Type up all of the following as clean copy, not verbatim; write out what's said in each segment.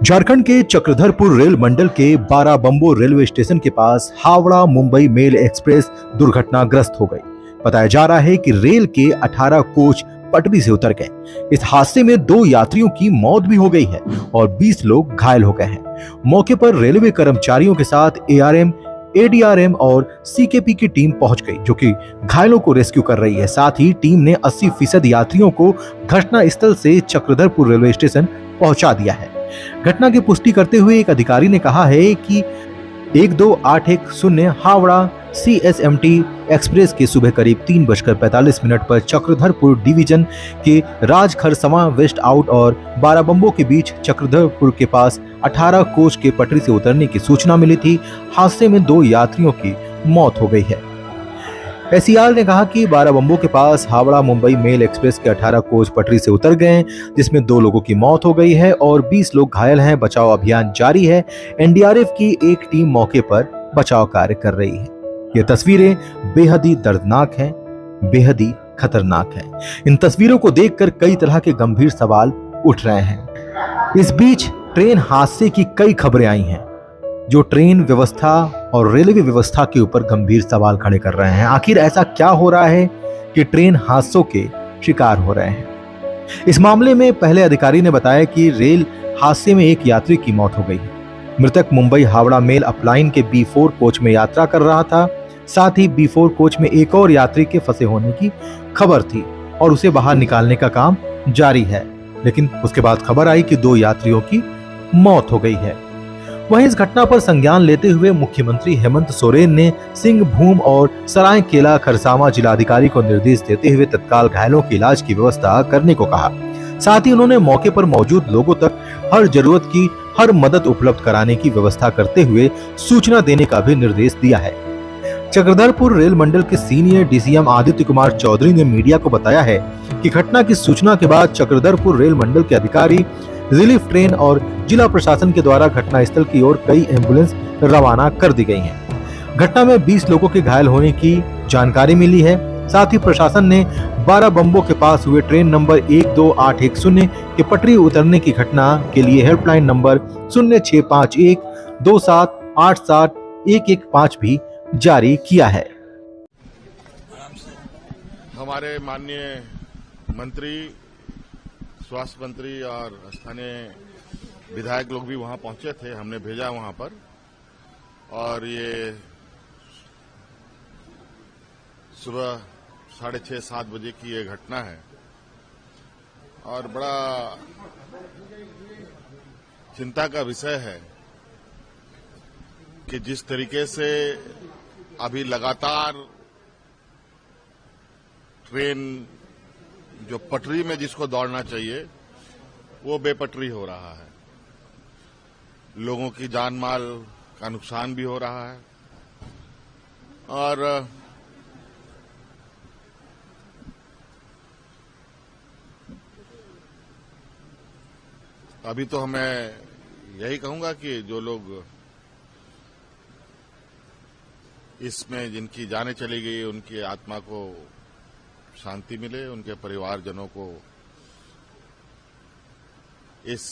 झारखंड के चक्रधरपुर रेल मंडल के बाराबंबो railway station के पास हावड़ा मुंबई मेल एक्सप्रेस दुर्घटनाग्रस्त हो गई। बताया जा रहा है कि रेल के 18 कोच पटरी से उतर गए। इस हादसे में 2 यात्रियों की मौत भी हो गई है और 20 लोग घायल हो गए हैं। मौके पर रेलवे कर्मचारियों के साथ एआरएम, एडीआरएम और सीकेपी की टीम पहुंच गई, जो कि घायलों को रेस्क्यू कर रही है। साथ ही टीम ने 80% यात्रियों को घटना स्थल से चक्रधरपुर रेलवे स्टेशन पहुंचा दिया है। घटना की पुष्टि करते हुए एक अधिकारी ने कहा है कि 12810 हावड़ा सीएसएमटी एक्सप्रेस के सुबह करीब 3:45 पर चक्रधरपुर डिवीजन के राजखरसवा वेस्ट आउट और बाराबंबो के बीच चक्रधरपुर के पास 18 कोच के पटरी से उतरने की सूचना मिली थी। हादसे में 2 यात्रियों की मौत हो गई है। एसईआर ने कहा कि बाराबंबो के पास हावड़ा मुंबई मेल एक्सप्रेस के 18 कोच पटरी से उतर गए, जिसमें 2 लोगों की मौत हो गई है और 20 लोग घायल हैं। बचाव अभियान जारी है। एनडीआरएफ की एक टीम मौके पर बचाव कार्य कर रही है। ये तस्वीरें बेहद ही दर्दनाक हैं, बेहद ही खतरनाक हैं। इन तस्वीरों को देखकर कई तरह के गंभीर सवाल उठ रहे हैं। इस बीच ट्रेन हादसे की कई खबरें आई हैं, जो ट्रेन व्यवस्था और रेलवे व्यवस्था के ऊपर गंभीर सवाल खड़े कर रहे हैं। आखिर ऐसा क्या हो रहा है कि ट्रेन हादसों के शिकार हो रहे हैं? इस मामले में पहले अधिकारी ने बताया कि रेल हादसे में एक यात्री की मौत हो गई है। मृतक मुंबई हावड़ा मेल अपलाइन के B4 कोच में यात्रा कर रहा था। साथ ही B4 कोच में एक और यात्री के फंसे होने की खबर थी और उसे बाहर निकालने का काम जारी है, लेकिन उसके बाद खबर आई कि 2 यात्रियों की मौत हो गई है। वहीं इस घटना पर संज्ञान लेते हुए मुख्यमंत्री हेमंत सोरेन ने सिंहभूम और सरायकेला खरसावां जिलाधिकारी को निर्देश देते हुए तत्काल घायलों के इलाज की व्यवस्था करने को कहा। साथ ही उन्होंने मौके पर मौजूद लोगों तक हर जरूरत की हर मदद उपलब्ध कराने की व्यवस्था करते हुए सूचना देने का भी निर्देश दिया है। चक्रधरपुर रेल मंडल के सीनियर डीसीएम आदित्य कुमार चौधरी ने मीडिया को बताया है कि घटना की सूचना के बाद चक्रधरपुर रेल मंडल के अधिकारी, रिलीफ ट्रेन और जिला प्रशासन के द्वारा घटनास्थल की ओर कई एम्बुलेंस रवाना कर दी गई हैं। घटना में 20 लोगों के घायल होने की जानकारी मिली है। साथ ही प्रशासन ने बाराबंबो के पास हुए ट्रेन नंबर 12810 के पटरी उतरने की घटना के लिए हेल्पलाइन नंबर 0651 2787 115 भी जारी किया है। हमारे माननीय मंत्री, स्वास्थ्य मंत्री और स्थानीय विधायक लोग भी वहां पहुंचे थे। हमने भेजा वहां पर, और ये सुबह 6:30-7 बजे की ये घटना है और बड़ा चिंता का विषय है कि जिस तरीके से अभी लगातार ट्रेन जो पटरी में जिसको दौड़ना चाहिए वो बेपटरी हो रहा है। लोगों की जान माल का नुकसान भी हो रहा है और अभी तो मैं यही कहूंगा कि जो लोग इसमें जिनकी जानें चली गई उनकी आत्मा को शांति मिले, उनके परिवारजनों को इस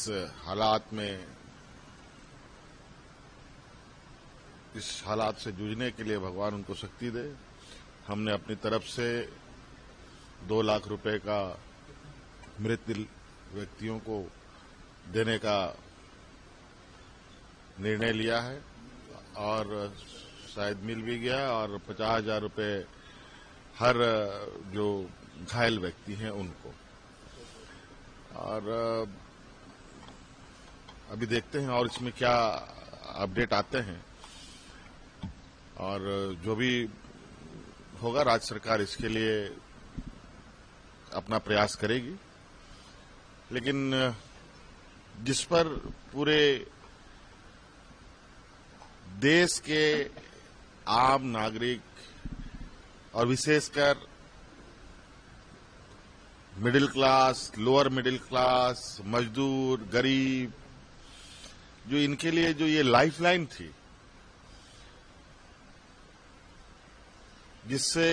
हालात से जूझने के लिए भगवान उनको शक्ति दे। हमने अपनी तरफ से 2 लाख रुपए का मृत व्यक्तियों को देने का निर्णय लिया है और शायद मिल भी गया, और 50,000 रुपए हर जो घायल व्यक्ति हैं उनको। और अभी देखते हैं और इसमें क्या अपडेट आते हैं, और जो भी होगा राज्य सरकार इसके लिए अपना प्रयास करेगी। लेकिन जिस पर पूरे देश के आम नागरिक और विशेषकर middle class, lower middle class, मजदूर, गरीब, जो इनके लिए जो ये लाइफलाइन थी, जिससे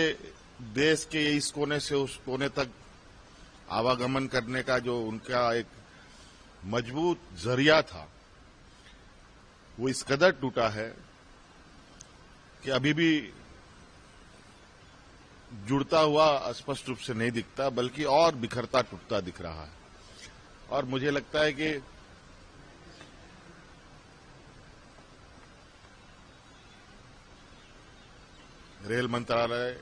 देश के इस कोने से उस कोने तक आवागमन करने का जो उनका एक मजबूत जरिया था, वो इस कदर टूटा है कि अभी भी जुड़ता हुआ स्पष्ट रूप से नहीं दिखता, बल्कि और बिखरता टूटता दिख रहा है। और मुझे लगता है कि रेल मंत्रालय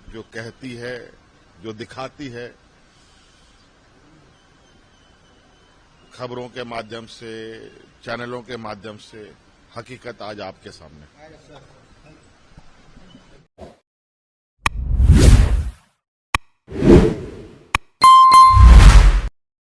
जो कहती है, जो दिखाती है, खबरों के माध्यम से, चैनलों के माध्यम से, हकीकत आज आपके सामने।